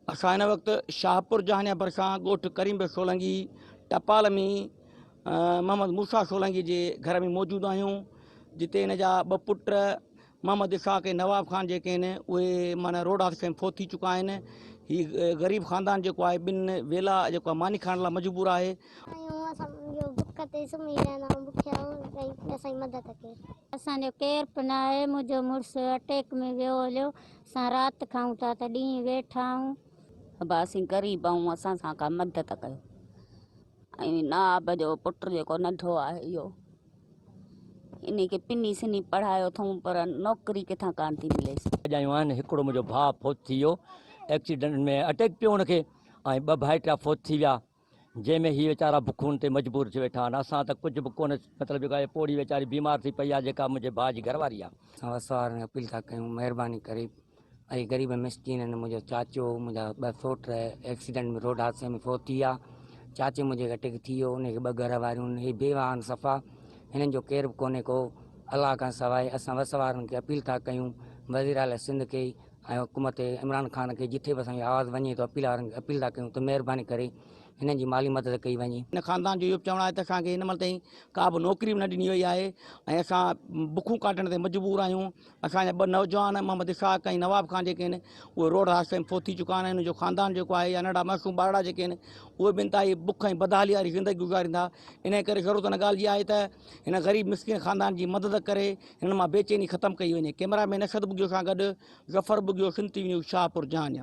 असां हिन वक़्तु शाहपुर जहानिया भरिसां ॻोठ करीम सोलंगी टपाल में मोहम्मद मूसा सोलंगी जे घर में मौजूदु आहियूं, जिते हिन जा ॿ पुट मोहम्मद इसाक़ ऐं नवाब ख़ान जेके आहिनि उहे माना रोड हादसे में फोत थी चुका आहिनि। हीउ ग़रीब ख़ानदान जेको आहे ॿिनि वेला जेको आहे मानी खाइण लाइ मजबूर आहे। असांजो केरु बि न आहे, मुंहिंजो मुड़ुसु अटैक में वियो हलियो, असां राति खाऊं था त ॾींहुं वेठा आहियूं। असीं ग़रीब आहियूं, असां सां का मदद कयो। ऐं नाब जो पुटु जेको नंढो आहे इहो, इन खे पिनी सिनी पढ़ायो अथऊं पर नौकिरी किथां कान थी मिलेसि। ॼायूं आहिनि, हिकिड़ो मुंहिंजो भाउ फोत थी वियो एक्सीडेंट में, अटैक पियो हुनखे, ऐं ॿ भाइटिया फोत थी विया, जंहिंमें हीअ वीचारा बुखून ते मजबूर थी वेठा आहिनि। असां त कुझु बि कोन, मतिलबु जेका आहे पोड़ी वीचारी बीमार थी पई आहे, जेका मुंहिंजे भाउ जी घरवारी आहे। असां वसवारनि खे अपील था कयूं, महिरबानी करे ऐं ग़रीब मिसकीन आहिनि। मुंहिंजो चाचो, मुंहिंजा ॿ सोट एक्सीडेंट में रोड हादसे में फोत थी विया। चाचे मुंहिंजे अटैक थी वियो, उनखे ॿ घर वारियूं, हे बेवा आहिनि सफ़ा, हिननि जो केर बि कोन्हे को अलाह खां सवाइ। असां वसवारनि खे अपील था कयूं, वज़ीर आला सिंध खे ऐं हुकूमत इमरान ख़ान खे, जिथे बि असांजी आवाज़ु वञे थो, अपील वारनि खे अपील था कयूं त महिरबानी करे हिननि जी माली मदद कई वञे। हिन ख़ानदान जो इहो चवणु आहे त असांखे हिन महिल ताईं का बि नौकिरी बि न ॾिनी वई आहे ऐं असां बुखूं काटण ते मजबूर आहियूं। असांजा ॿ नौजवान मोहम्मद इसाक़ ऐं नवाब ख़ान जेके आहिनि उहे रोड हादसे में फोत थी चुका आहिनि। हुनजो ख़ानदान जेको आहे या नंढा मासूम ॿारड़ा जेके आहिनि उहे बि इंतिहाई बुख ऐं बदहाली वारी ज़िंदगी गुज़ारींदा। इन करे ज़रूरत हिन ॻाल्हि जी आहे त हिन ग़रीब मिसकिन ख़ानदान जी मदद करे हिन मां बेचैनी ख़तमु कई वञे। कैमरामैन असद बुगियो सां गॾु ज़फ़र बुगियो, सिंध टीवी न्यूज़, शाहपुर जहानिया।